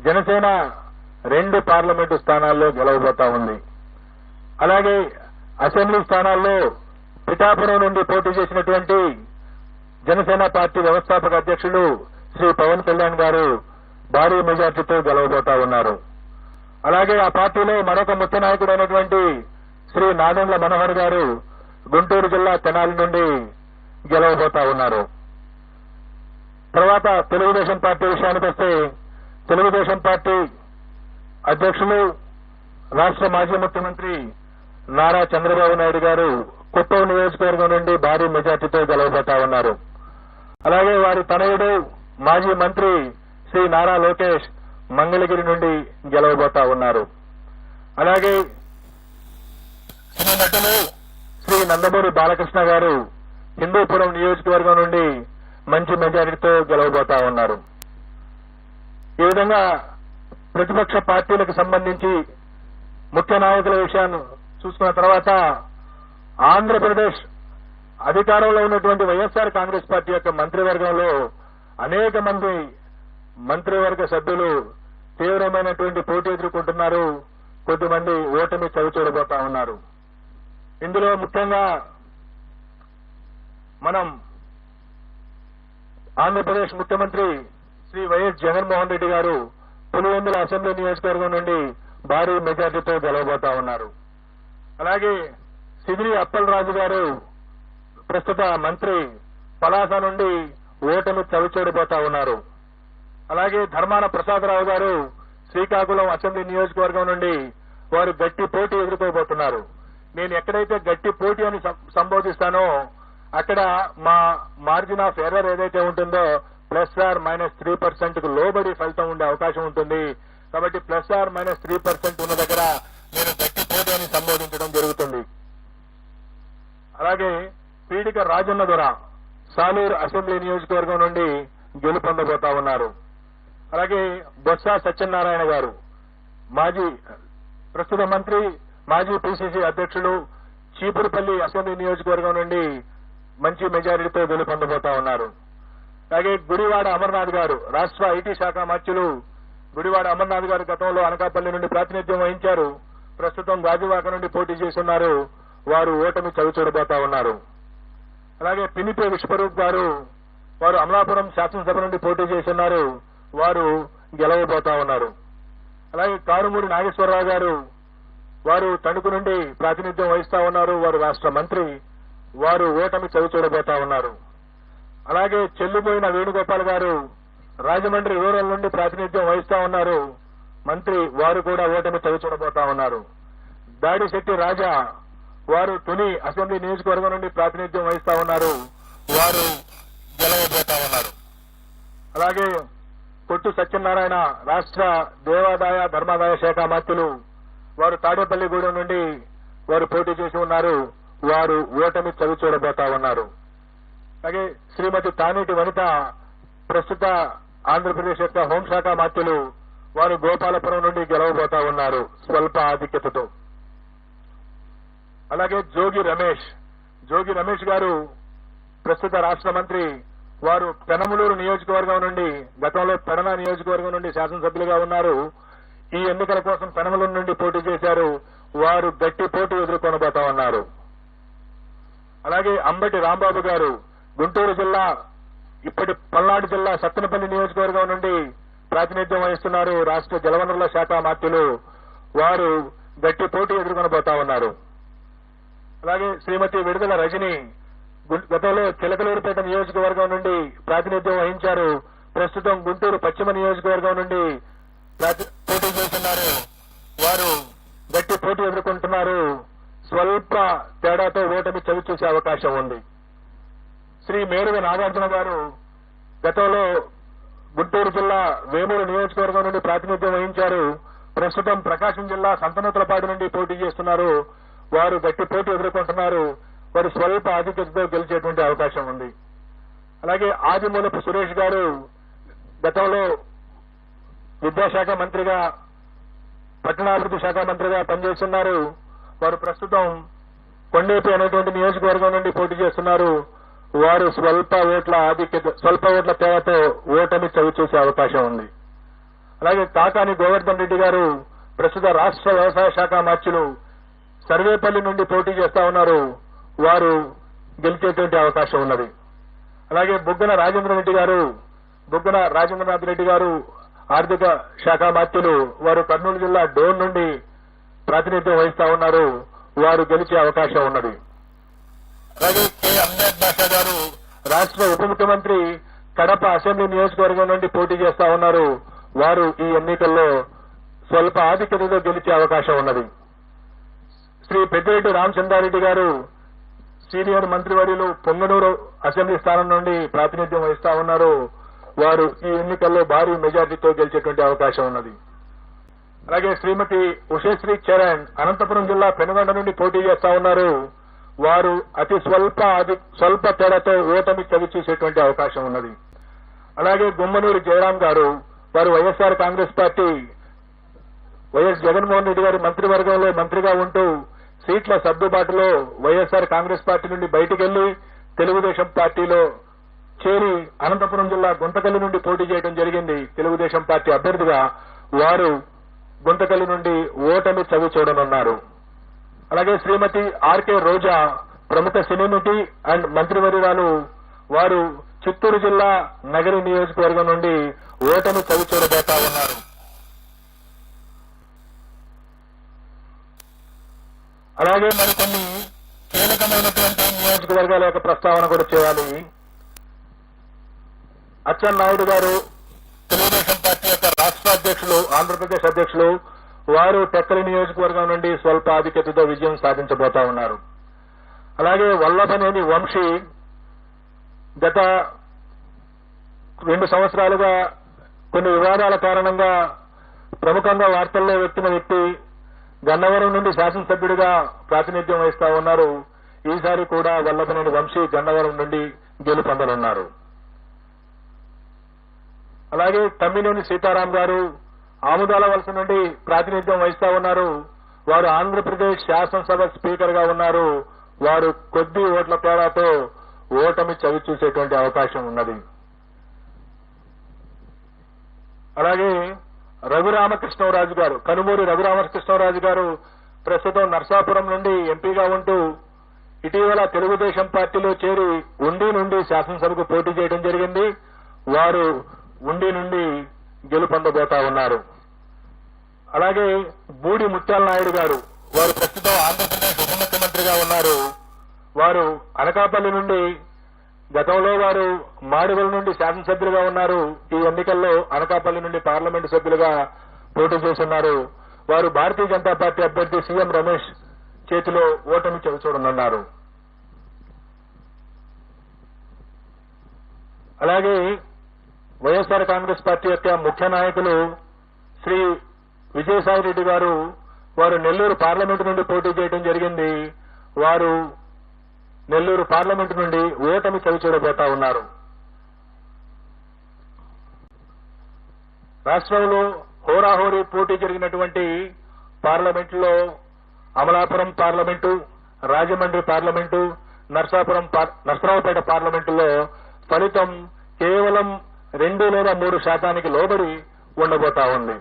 Janasena 2 parliament స్థానాల్లో గెలవబోతా ఉంది. అలాగే అసెంబ్లీ స్థానాల్లో పిఠాపురం నుండి పోటీ చేసినటువంటి జనసేన పార్టీ వ్యవస్థాపక అధ్యక్షులు శ్రీ పవన్ కళ్యాణ్ గారు భారీ మెజార్టీతో గెలవబోతా ఉన్నారు. అలాగే ఆ పార్టీలో మరొక ముఖ్య నాయకుడైనటువంటి శ్రీ నాదెండ్ల మనోహర్ గారు గుంటూరు జిల్లా తెనాలి నుండి గెలవబోతా ఉన్నారు. తర్వాత తెలుగుదేశం పార్టీ విషయానికి వస్తే తెలుగుదేశం పార్టీ అధ్యక్షులు రాష్ట్ర మాజీ ముఖ్యమంత్రి నారా చంద్రబాబు నాయుడు గారు కుప్పం నియోజకవర్గం నుండి భారీ మెజార్టీతో గెలవబోతా ఉన్నారు. అలాగే వారి తనయుడు మాజీ మంత్రి శ్రీ నారా లోకేష్ మంగళగిరి నుండి గెలవబోతా ఉన్నారు. అలాగే శ్రీ నందమూరి బాలకృష్ణ గారు హిందూపురం నియోజకవర్గం నుండి మంచి మెజారిటీతో గెలవబోతా ఉన్నారు. ఈ విధంగా ప్రతిపక్ష పార్టీలకు సంబంధించి ముఖ్య నాయకుల విషయాన్ని చూసుకున్న తర్వాత ఆంధ్రప్రదేశ్ అధికారంలో ఉన్నటువంటి వైఎస్ఆర్ కాంగ్రెస్ పార్టీ యొక్క మంత్రివర్గంలో అనేక మంది మంత్రివర్గ సభ్యులు తీవ్రమైనటువంటి పోటీ ఎదుర్కొంటున్నారు. కొద్దిమంది ఓటమి చవిచూడబోతా ఉన్నారు. ఇందులో ముఖ్యంగా మనం ఆంధ్రప్రదేశ్ ముఖ్యమంత్రి శ్రీ వైఎస్ జగన్మోహన్ రెడ్డి గారు పులివెందుల అసెంబ్లీ నియోజకవర్గం నుండి భారీ మెజార్టీతో గెలవబోతా ఉన్నారు. అలాగే సిదిరి అప్పలరాజు గారు ప్రస్తుత మంత్రి పలాస నుండి ఓటమి చవిచూడబోతా ఉన్నారు. అలాగే ధర్మాన ప్రసాదరావు గారు శ్రీకాకుళం అసెంబ్లీ నియోజకవర్గం నుండి వారు గట్టి పోటీ ఎదుర్కోబోతున్నారు. నేను ఎక్కడైతే గట్టి పోటీ అని సంబోధిస్తానో అక్కడ మా మార్జిన్ ఆఫ్ ఎర్రర్ ఏదైతే ఉంటుందో +or-3% కు లోబడి ఫలితం ఉండే అవకాశం ఉంటుంది. కాబట్టి +or-3% ఉన్న దగ్గర నేను గట్టి పోటీ అని సంబోధించడం జరుగుతుంది. అలాగే పీడిక రాజన్న దొర సాలూరు అసెంబ్లీ నియోజకవర్గం నుండి గెలుపొందబోతా ఉన్నారు. అలాగే బొత్స సత్యనారాయణ గారు ప్రస్తుత మంత్రి మాజీ పిసిసి అధ్యక్షులు చీపురుపల్లి అసెంబ్లీ నియోజకవర్గం నుండి మంచి మెజారిటీతో గెలుపొందబోతా ఉన్నారు. అలాగే గుడివాడ అమర్నాథ్ గారు రాష్ట్ర ఐటీ శాఖ మంత్రులు గుడివాడ అమర్నాథ్ గారు గతంలో అనకాపల్లి నుండి ప్రాతినిధ్యం వహించారు. ప్రస్తుతం గాజువాక నుండి పోటీ చేస్తున్నారు. వారు ఓటమి చవిచూడబోతా ఉన్నారు. అలాగే పినిపే విశ్వరూప్ గారు వారు అమలాపురం శాసనసభ నుండి పోటీ చేస్తున్నారు. వారు గెలవబోతా ఉన్నారు. అలాగే కారుమూరి నాగేశ్వరరావు గారు వారు తణుకు నుండి ప్రాతినిధ్యం వహిస్తా ఉన్నారు. వారు రాష్ట్ర మంత్రి. వారు ఓటమి చవిచూడబోతా ఉన్నారు. అలాగే చెల్లిపోయిన వేణుగోపాల్ గారు రాజమండ్రి రూరల్ నుండి ప్రాతినిధ్యం వహిస్తా ఉన్నారు. మంత్రి. వారు కూడా ఓటమి చవిచూడబోతా ఉన్నారు. దాడిశెట్టి రాజా వారు తుని అసెంబ్లీ నియోజకవర్గం నుండి ప్రాతినిధ్యం వహిస్తా ఉన్నారు. వారు గెలవబోతా ఉన్నారు. అలాగే కొట్టు సత్యనారాయణ రాష్ట్ర దేవాదాయ ధర్మాదాయ శాఖ మంత్రులు వారు తాడేపల్లిగూడెం నుండి వారు పోటీ చేసి ఉన్నారు. వారు ఓటమి చవిచూడబోతా ఉన్నారు. అలాగే శ్రీమతి తానేటి వనిత ప్రస్తుత ఆంధ్రప్రదేశ్ యొక్క హోంశాఖ మంత్రులు వారు గోపాలపురం నుండి గెలవబోతా ఉన్నారు స్వల్ప ఆధిక్యతతో. అలాగే జోగి రమేష్ గారు ప్రస్తుత రాష్ట్ర మంత్రి. వారు పెనమలూరు నియోజకవర్గం నుండి గతంలో పెడన నియోజకవర్గం నుండి శాసనసభ్యులుగా ఉన్నారు. ఈ ఎన్నికల కోసం పెనమలూరు నుండి పోటీ చేశారు. వారు గట్టి పోటీ ఎదుర్కొనబోతా ఉన్నారు. అలాగే అంబటి రాంబాబు గారు గుంటూరు జిల్లా ఇప్పటి పల్నాడు జిల్లా సత్తెనపల్లి నియోజకవర్గం నుండి ప్రాతినిధ్యం వహిస్తున్నారు. రాష్ట్ర జలవనరుల శాఖ మంత్రులు. వారు గట్టి పోటీ ఎదుర్కొనబోతా ఉన్నారు. అలాగే శ్రీమతి విడుదల రజని గతంలో చిలకలూరుపేట నియోజకవర్గం నుండి ప్రాతినిధ్యం వహించారు. ప్రస్తుతం గుంటూరు పశ్చిమ నియోజకవర్గం నుండి పోటీ చేస్తున్నారు. వారు గట్టి పోటీ ఎదుర్కొంటున్నారు. స్వల్ప తేడాతో ఓటమి చవిచూసే అవకాశం ఉంది. శ్రీ మేరుగ నాగార్జున గారు గతంలో గుంటూరు జిల్లా వేమూరు నియోజకవర్గం నుండి ప్రాతినిధ్యం వహించారు. ప్రస్తుతం ప్రకాశం జిల్లా సంతనూతలపాడు నుండి పోటీ చేస్తున్నారు. వారు గట్టి పోటీ ఎదుర్కొంటున్నారు. వారు స్వల్ప ఆధిక్యతతో గెలిచేటువంటి అవకాశం ఉంది. అలాగే ఆదిమూలపు సురేష్ గారు గతంలో విద్యాశాఖ మంత్రిగా పట్టణాభివృద్ధి శాఖ మంత్రిగా పనిచేస్తున్నారు. వారు ప్రస్తుతం కొండేపి అనేటువంటి నియోజకవర్గం నుండి పోటీ చేస్తున్నారు. వారు స్వల్ప ఓట్ల తేడాతో ఓటమి చవిచూసే అవకాశం ఉంది. అలాగే కాకాని గోవర్ధన్ రెడ్డి గారు ప్రస్తుత రాష్ట్ర వ్యవసాయ శాఖ మార్చులు సర్వేపల్లి నుండి పోటీ చేస్తా ఉన్నారు. వారు గెలిచేటువంటి అవకాశం ఉన్నది. అలాగే బుగ్గన రాజేంద్రనాథ్ రెడ్డి గారు ఆర్థిక శాఖ మార్చులు వారు కర్నూలు జిల్లా డోన్ నుండి ప్రాతినిధ్యం వహిస్తా ఉన్నారు. వారు గెలిచే అవకాశం ఉన్నది. అలాగే కె అమ్జద్ బాషా గారు రాష్ట్ర ఉప ముఖ్యమంత్రి కడప అసెంబ్లీ నియోజకవర్గం నుండి పోటీ చేస్తా ఉన్నారు. వారు ఈ ఎన్నికల్లో స్వల్ప ఆధిక్యతతో గెలిచే అవకాశం ఉన్నది. శ్రీ పెద్దిరెడ్డి రామచంద్రారెడ్డి గారు సీనియర్ మంత్రివర్యులు పొంగనూరు అసెంబ్లీ స్థానం నుండి ప్రాతినిధ్యం వహిస్తా ఉన్నారు. వారు ఈ ఎన్నికల్లో భారీ మెజార్టీతో గెలిచేటువంటి అవకాశం ఉన్నది. అలాగే శ్రీమతి ఉషశ్రీ చరణ్ అనంతపురం జిల్లా పెనుగొండ నుండి పోటీ చేస్తా ఉన్నారు. వారు అతి స్వల్ప తేడాతో ఓటమి చవిచూసేటువంటి అవకాశం ఉన్నది. అలాగే గుమ్మనూరు జయరాం గారు వారు వైఎస్ఆర్ కాంగ్రెస్ పార్టీ వైఎస్ జగన్మోహన్ రెడ్డి గారి మంత్రివర్గంలో మంత్రిగా ఉంటూ సీట్ల సర్దుబాటులో వైఎస్ఆర్ కాంగ్రెస్ పార్టీ నుండి బయటికి వెళ్లి తెలుగుదేశం పార్టీలో చేరి అనంతపురం జిల్లా గుంతకల్లి నుండి పోటీ చేయడం జరిగింది. తెలుగుదేశం పార్టీ అభ్యర్థిగా వారు గుంతకల్లి నుండి ఓటమి చవి చూడనున్నారు. అలాగే శ్రీమతి ఆర్కే రోజా ప్రముఖ సినీ నటి అండ్ మంత్రివర్యురాలు వారు చిత్తూరు జిల్లా నగరి నియోజకవర్గం నుండి ఓటమి చవి చూడబోతా ఉన్నారు. అలాగే మరికొన్ని కీలకమైనటువంటి నియోజకవర్గాల యొక్క ప్రస్తావన కూడా చేయాలి. అచ్చెన్నాయుడు గారు తెలుగుదేశం పార్టీ యొక్క రాష్ట్ర అధ్యక్షులు, ఆంధ్రప్రదేశ్ అధ్యక్షులు, వారు టెక్కలి నియోజకవర్గం నుండి స్వల్ప ఆధిక్యతతో విజయం సాధించబోతా ఉన్నారు. అలాగే వల్లభనేని వంశీ గత 2 సంవత్సరాలుగా కొన్ని వివాదాల కారణంగా ప్రముఖంగా వార్తల్లో వ్యక్తిన వ్యక్తి గన్నవరం నుండి శాసనసభ్యుడిగా ప్రాతినిధ్యం వహిస్తా ఉన్నారు. ఈసారి కూడా వల్లభనేని వంశీ గన్నవరం నుండి గెలుపొందనున్నారు. అలాగే తమ్మినేని సీతారాం గారు ఆముదాల వలస నుండి ప్రాతినిధ్యం వహిస్తా ఉన్నారు. వారు ఆంధ్రప్రదేశ్ శాసనసభ స్పీకర్ గా ఉన్నారు. వారు కొద్ది ఓట్ల తేడాతో ఓటమి చవి చూసేటువంటి అవకాశం ఉన్నది. అలాగే రఘురామకృష్ణరాజు గారు, కనుమూరి రఘురామకృష్ణరాజు గారు ప్రస్తుతం నర్సాపురం నుండి ఎంపీగా ఉంటూ ఇటీవల తెలుగుదేశం పార్టీలో చేరి ఉండి నుండి శాసనసభకు పోటీ చేయడం జరిగింది. వారు ఉండి నుండి గెలుపొందబోతా ఉన్నారు. అలాగే బూడి ముత్యాల నాయుడు గారు వారు ప్రస్తుతం ఆంధ్రప్రదేశ్ ఉప ముఖ్యమంత్రిగా ఉన్నారు. వారు అనకాపల్లి నుండి గతంలో వారు మాడుగుల నుండి శాసనసభ్యులుగా ఉన్నారు. ఈ ఎన్నికల్లో అనకాపల్లి నుండి పార్లమెంటు సభ్యులుగా పోటీ చేస్తున్నారు. వారు భారతీయ జనతా పార్టీ అభ్యర్థి సీఎం రమేష్ చేతిలో ఓటమి చవిచూడనున్నారు. అలాగే వైఎస్ఆర్ కాంగ్రెస్ పార్టీ యొక్క ముఖ్య నాయకులు శ్రీ విజయసాయి రెడ్డి గారు వారు నెల్లూరు పార్లమెంటు నుండి పోటీ చేయడం జరిగింది. వారు నెల్లూరు పార్లమెంటు నుండి ఓటమి చవిచూడబోతా ఉన్నారు. రాష్ట్రంలో హోరాహోరీ పోటీ జరిగినటువంటి పార్లమెంటులో అమలాపురం పార్లమెంటు, రాజమండ్రి పార్లమెంటు, నర్సరావుపేట పార్లమెంటులో ఫలితం కేవలం 2 లేదా 3% లోబడి ఉండబోతా ఉంది.